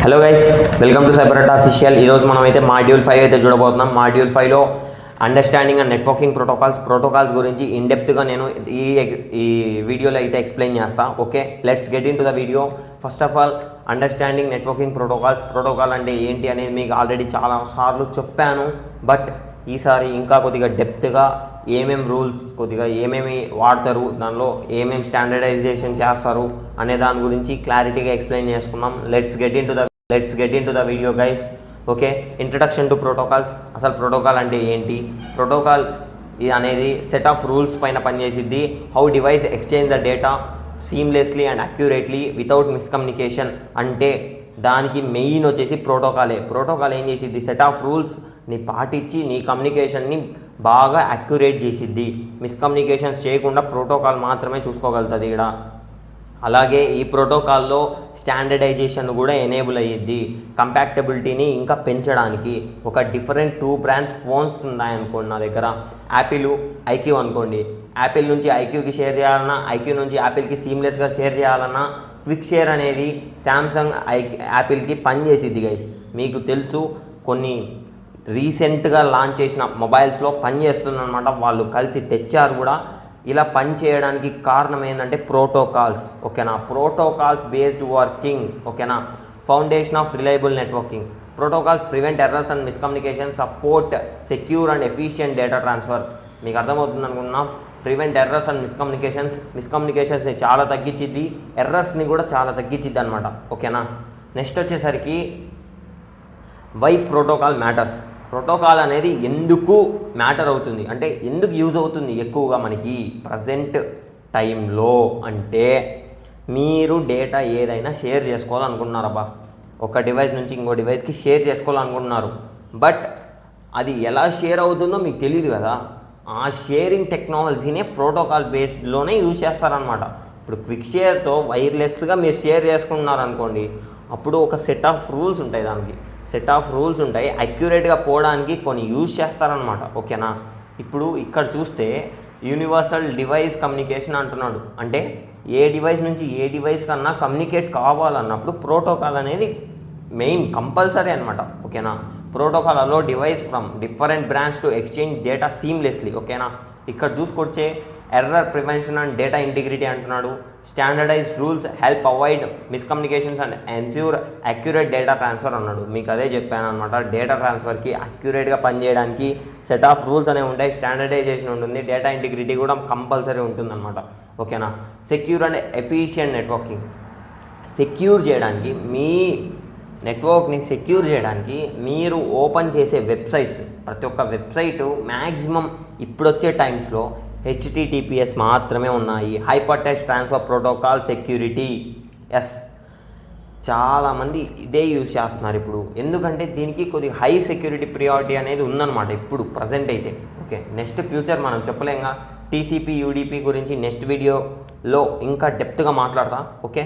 Hello guys, welcome to cyber official. ఈరోజు మనం అయితే మాడ్యూల్ 5 అయితే చూడబోతున్నాం. మాడ్యూల్ 5లో అండర్స్టాండింగ్ అండ్ నెట్వర్కింగ్ ప్రోటోకాల్స్ గురించి ఇన్డెప్త్గా నేను ఈ వీడియోలో అయితే ఎక్స్ప్లెయిన్ చేస్తా. Okay, let's get into the video. First of all, understanding networking protocol అంటే ఏంటి అనేది మీకు ఆల్రెడీ చాలా సార్లు చెప్పాను. బట్ ఈసారి ఇంకా కొద్దిగా డెప్త్గా ఏమేమి రూల్స్, కొద్దిగా ఏమేమి వాడతారు, దానిలో ఏమేమి స్టాండర్డైజేషన్ చేస్తారు అనే దాని గురించి క్లారిటీగా ఎక్స్ప్లెయిన్ చేసుకున్నాం. Let's get into the video guys. Okay, introduction to protocols. అసలు ప్రోటోకాల్ అంటే ఏంటి? ప్రోటోకాల్ ఇది అనేది సెట్ ఆఫ్ రూల్స్ పైన పనిచేసిద్ది. How device exchange the data seamlessly and accurately without miscommunication. అంటే దానికి మెయిన్ వచ్చేసి ప్రోటోకాల్ ఏం చేసిద్ది? సెట్ ఆఫ్ రూల్స్ని పాటించి నీ కమ్యూనికేషన్ని బాగా అక్యురేట్ చేసిద్ది. మిస్కమ్యూనికేషన్స్ చేయకుండా ప్రోటోకాల్ మాత్రమే చూసుకోగలుగుతుంది ఇక్కడ. అలాగే ఈ ప్రోటోకాల్లో స్టాండర్డైజేషన్ కూడా ఎనేబుల్ అయ్యిద్ది, కంపాక్టబిలిటీని ఇంకా పెంచడానికి. ఒక డిఫరెంట్ 2 బ్రాండ్స్ ఫోన్స్ ఉన్నాయనుకోండి నా దగ్గర, యాపిల్, ఐక్యూ అనుకోండి. యాపిల్ నుంచి ఐక్యూకి షేర్ చేయాలన్నా, ఐక్యూ నుంచి యాపిల్కి సీమ్లెస్గా షేర్ చేయాలన్నా క్విక్ షేర్ అనేది శాంసంగ్ యాపిల్కి పనిచేసిద్ది గైస్. మీకు తెలుసు, కొన్ని రీసెంట్గా లాంచ్ చేసిన మొబైల్స్లో పనిచేస్తుందన్నమాట. వాళ్ళు కలిసి తెచ్చారు కూడా. ఇలా పని చేయడానికి కారణం ఏంటంటే ప్రోటోకాల్స్. ఓకేనా, ప్రోటోకాల్స్ బేస్డ్ వర్కింగ్. ఓకేనా, foundation of reliable networking. Protocols prevent errors and miscommunication, support secure and efficient data transfer. మీకు అర్థమవుతుంది అనుకున్నాం. ప్రివెంట్ ఎర్రర్స్ అండ్ మిస్కమ్యూనికేషన్స్ని చాలా తగ్గించిద్ది, ఎర్రర్స్ని కూడా చాలా తగ్గించిద్ది అనమాట. ఓకేనా, నెక్స్ట్ వచ్చేసరికి వై ప్రోటోకాల్ మ్యాటర్స్. ప్రోటోకాల్ అనేది ఎందుకు మ్యాటర్ అవుతుంది అంటే, ఎందుకు యూజ్ అవుతుంది ఎక్కువగా మనకి ప్రజెంట్ టైంలో అంటే, మీరు డేటా ఏదైనా షేర్ చేసుకోవాలనుకుంటున్నారబ్బా, ఒక డివైస్ నుంచి ఇంకో డివైస్కి షేర్ చేసుకోవాలనుకుంటున్నారు. బట్ అది ఎలా షేర్ అవుతుందో మీకు తెలియదు కదా. ఆ షేరింగ్ టెక్నాలజీనే ప్రోటోకాల్ బేస్డ్లోనే యూజ్ చేస్తారనమాట. ఇప్పుడు క్విక్ షేర్తో వైర్లెస్గా మీరు షేర్ చేసుకుంటున్నారనుకోండి, అప్పుడు ఒక సెట్ ఆఫ్ రూల్స్ ఉంటాయి, దానికి సెట్ ఆఫ్ రూల్స్ ఉంటాయి. అక్యురేట్గా పోవడానికి కొన్ని యూజ్ చేస్తారనమాట. ఓకేనా, ఇప్పుడు ఇక్కడ చూస్తే యూనివర్సల్ డివైస్ కమ్యూనికేషన్ అంటున్నాడు. అంటే ఏ డివైస్ నుంచి ఏ డివైస్ కన్నా కమ్యూనికేట్ కావాలన్నప్పుడు ప్రోటోకాల్ అనేది మెయిన్ కంపల్సరీ అనమాట. ఓకేనా, protocol allow device from different branch to exchange data seamlessly. ఓకేనా, ఇక్కడ చూసుకొచ్చే error prevention and data integrity అంటున్నాడు. Standardised rules help avoid miscommunications and ensure accurate data transfer అన్నాడు. మీకు అదే చెప్పాను అనమాట. డేటా ట్రాన్స్ఫర్కి అక్యురేట్గా పనిచేయడానికి సెట్ ఆఫ్ రూల్స్ అనేవి ఉంటాయి, స్టాండర్డైజేషన్ ఉంటుంది, డేటా ఇంటిగ్రిటీ కూడా కంపల్సరీ ఉంటుందన్నమాట. ఓకేనా, secure and efficient networking. Secure చేయడానికి, మీ నెట్వర్క్ని సెక్యూర్ చేయడానికి మీరు ఓపెన్ చేసే వెబ్సైట్స్, ప్రతి ఒక్క వెబ్సైట్ మ్యాక్సిమం ఇప్పుడొచ్చే టైమ్స్లో HTTPS మాత్రమే ఉన్నాయి. Hyper text transfer protocol security. చాలామంది ఇదే యూజ్ చేస్తున్నారు ఇప్పుడు. ఎందుకంటే దీనికి కొద్దిగా హై సెక్యూరిటీ ప్రియారిటీ అనేది ఉందన్నమాట ఇప్పుడు ప్రజెంట్ అయితే. ఓకే, నెక్స్ట్ ఫ్యూచర్ మనం చెప్పలేంగా. TCP UDP గురించి నెక్స్ట్ వీడియోలో ఇంకా డెప్త్గా మాట్లాడతా. ఓకే,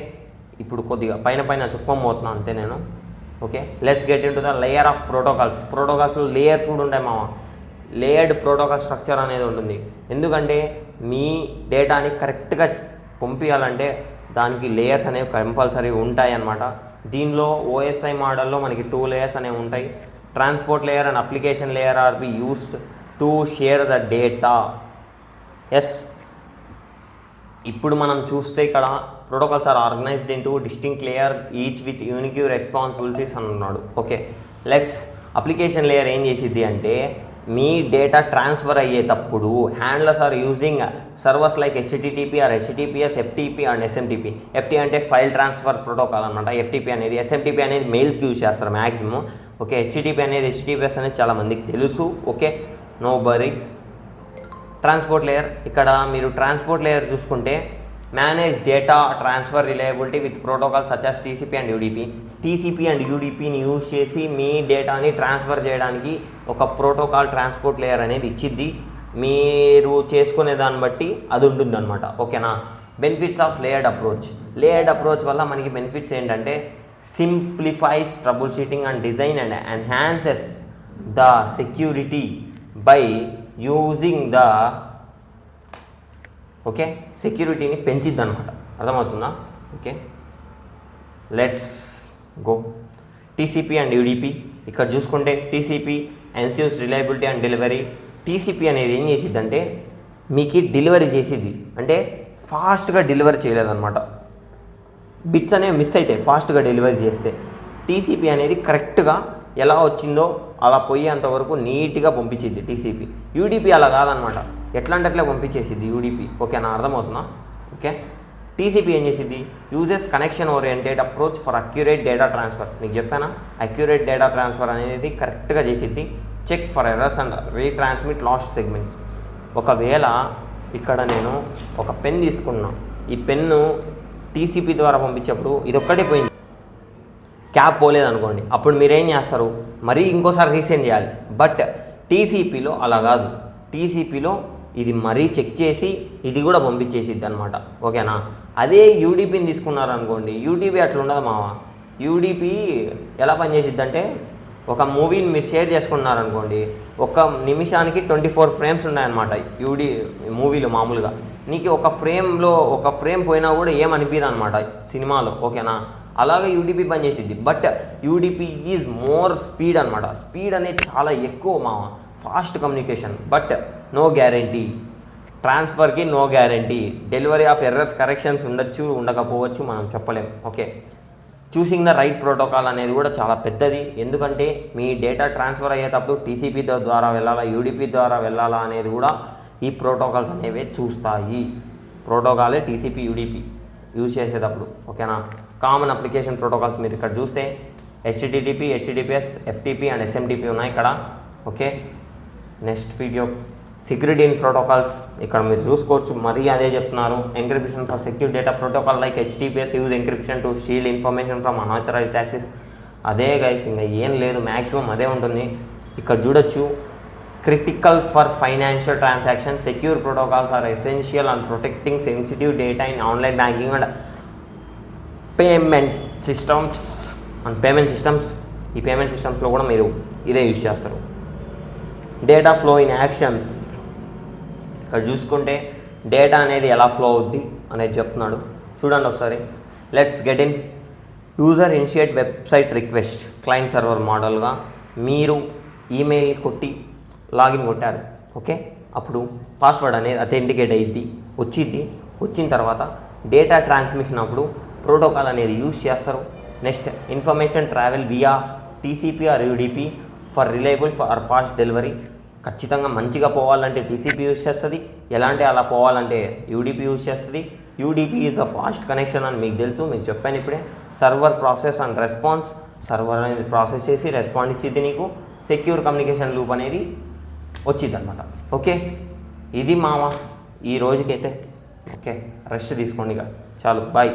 ఇప్పుడు కొద్దిగా పైన చెప్పుకోబోతున్నా అంతే నేను. Okay, let's get into the layer of ప్రోటోకాల్స్లో లేయర్స్ కూడా ఉంటాయి మామ. లేయర్డ్ ప్రోటోకాల్ స్ట్రక్చర్ అనేది ఉంటుంది. ఎందుకంటే మీ డేటాని కరెక్ట్గా పంపించాలంటే దానికి లేయర్స్ అనేవి కంపల్సరీ ఉంటాయి అన్నమాట. దీనిలో OSI మోడల్లో మనకి 2 లేయర్స్ అనేవి ఉంటాయి. Transport layer and application layer are be used to share the data. ఇప్పుడు మనం చూస్తే ఇక్కడ protocols are organized into distinct layer each with unique responsibilities అన్నాడు. ఓకే, అప్లికేషన్ లేయర్ ఏం చేసిద్ది అంటే, మీ డేటా ట్రాన్స్ఫర్ అయ్యేటప్పుడు handlers are using servers like HTTP or HTTPS, FTP and SMTP. FT అంటే ఫైల్ ట్రాన్స్ఫర్ ప్రోటోకాల్ అనమాట. FTP అనేది, SMTP అనేది మెయిల్స్కి యూజ్ చేస్తారు మ్యాక్సిమం. ఓకే, HTTP అనేది, HTTPS అనేది చాలా మందికి తెలుసు. Okay, no worries. Transport layer, ఇక్కడ మీరు ట్రాన్స్పోర్ట్ లేయర్ చూసుకుంటే manage data transfer reliability with protocol such as TCP and UDP. TCP and UDPని యూజ్ చేసి మీ డేటాని ట్రాన్స్ఫర్ చేయడానికి ఒక ప్రోటోకాల్ ట్రాన్స్పోర్ట్ లేయర్ అనేది ఇచ్చిద్ది. మీరు చేసుకునే దాన్ని బట్టి అది ఉంటుందన్నమాట. ఓకేనా, బెనిఫిట్స్ ఆఫ్ లేయర్డ్ అప్రోచ్ వల్ల మనకి బెనిఫిట్స్ ఏంటంటే, simplifies troubleshooting and design and enhances the security by using the okay సెక్యూరిటీని పెంచిద్ది అనమాట. అర్థమవుతుందా? Okay, let's go. TCP and UDP. ఇక్కడ చూసుకుంటే TCP ensures reliability and delivery. TCP అనేది ఏం చేసిద్దంటే మీకు డెలివరీ చేసిద్ది, అంటే ఫాస్ట్గా డెలివరీ చేయలేదన్నమాట. బిట్స్ అనేవి మిస్ అవుతాయి ఫాస్ట్గా డెలివరీ చేస్తే. టీసీపీ అనేది కరెక్ట్గా ఎలా వచ్చిందో అలా పోయేంత వరకు నీట్గా పంపించిద్ది టీసీపీ. యూడీపీ అలా కాదనమాట, ఎట్లా అంటే అట్లా పంపించేసిద్ది యూడీపీ. ఓకేనా, అర్థమవుతుందా? ఓకే. టీసీపీ ఏం చేసిద్ది? Uses connection oriented approach for accurate data transfer. మీకు చెప్పానా, అక్యురేట్ డేటా ట్రాన్స్ఫర్ అనేది కరెక్ట్గా చేసిద్ది. Check for errors and retransmit lost segments. ఒకవేళ ఇక్కడ నేను ఒక పెన్ తీసుకున్నా, ఈ పెన్ను టీసీపీ ద్వారా పంపించేప్పుడు ఇది ఒక్కటే పోయింది, క్యాప్ పోలేదనుకోండి, అప్పుడు మీరేం చేస్తారు, మరీ ఇంకోసారి రీసెండ్ చేయాలి. బట్ టీసీపీలో అలా కాదు. టీసీపీలో ఇది మరీ చెక్ చేసి ఇది కూడా పంపించేసిద్ది అనమాట. ఓకేనా. అదే యూడీపీని తీసుకున్నారనుకోండి, యూడీపీ అట్లా ఉండదు మామ. యూడీపీ ఎలా పనిచేసిద్ది అంటే, ఒక మూవీని మీరు షేర్ చేసుకున్నారనుకోండి, ఒక నిమిషానికి 24 ఫ్రేమ్స్ ఉన్నాయన్నమాట మూవీలో. మామూలుగా నీకు ఒక ఫ్రేమ్ పోయినా కూడా ఏమనిపించదు అనమాట సినిమాలో. ఓకేనా. అలాగే యూడీపీ పనిచేసిద్ది. But UDP is more speed అనమాట. స్పీడ్ అనేది చాలా ఎక్కువ మామ, fast communication. But no guarantee, ట్రాన్స్ఫర్కి no guarantee. Delivery of errors corrections ఉండొచ్చు, ఉండకపోవచ్చు, మనం చెప్పలేం. Okay. Choosing the right protocol అనేది కూడా చాలా పెద్దది. ఎందుకంటే మీ డేటా ట్రాన్స్ఫర్ అయ్యేటప్పుడు టీసీపీ ద్వారా వెళ్ళాలా, యూడీపీ ద్వారా వెళ్ళాలా అనేది కూడా ఈ ప్రోటోకాల్స్ అనేవి చూస్తాయి. ప్రోటోకాలే టీసీపీ యూడీపీ యూజ్ చేసేటప్పుడు. ఓకేనా. కామన్ అప్లికేషన్ ప్రోటోకాల్స్ మీరు ఇక్కడ చూస్తే HTTP, HTTPS, FTP and SMTP ఉన్నాయి ఇక్కడ. Okay. Next video security in protocols ఇక్కడ మీరు చూసుకోవచ్చు. మరీ అదే చెప్తున్నారు. Encryption for secure data protocol like HTTPS use encryption to shield information from unauthorized access. అదే గైస్, ఇంకా ఏం లేదు, మ్యాక్సిమం అదే ఉంటుంది. ఇక్కడ చూడొచ్చు, critical for financial transaction, secure protocols are essential and protecting sensitive data in online banking and payment systems. ఈ payment సిస్టమ్స్లో కూడా మీరు ఇదే యూజ్ చేస్తారు. Data flow in actions. ఇక్కడ చూసుకుంటే డేటా అనేది ఎలా ఫ్లో అవుద్ది అనేది చెప్తున్నాడు. చూడండి ఒకసారి. Let's get in. User initiate website request. Client server మోడల్గా మీరు ఈమెయిల్ కొట్టి లాగిన్ కొట్టారు. ఓకే. అప్పుడు పాస్వర్డ్ అనేది అథెంటికేట్ అయ్యిద్ది, వచ్చిన తర్వాత డేటా ట్రాన్స్మిషన్ అప్పుడు ప్రోటోకాల్ అనేది యూజ్ చేస్తారు. Next information travel via TCP or UDP for reliable or fast delivery. ఖచ్చితంగా మంచిగా పోవాలంటే టీసీపీ యూజ్ చేస్తుంది, ఎలాంటి అలా పోవాలంటే యూడీపీ యూజ్ చేస్తుంది. UDP is the fast connection అని మీకు తెలుసు, మీకు చెప్పాను ఇప్పుడే. Server process and response. Server అనేది ప్రాసెస్ చేసి రెస్పాండ్ ఇచ్చిద్ది నీకు. సెక్యూర్ కమ్యూనికేషన్ లూప్ అనేది వచ్చింది అనమాట. ఓకే. ఇది మామ ఈ రోజుకైతే. ఓకే, రెస్ట్ తీసుకోండి ఇక, చాలు, బాయ్.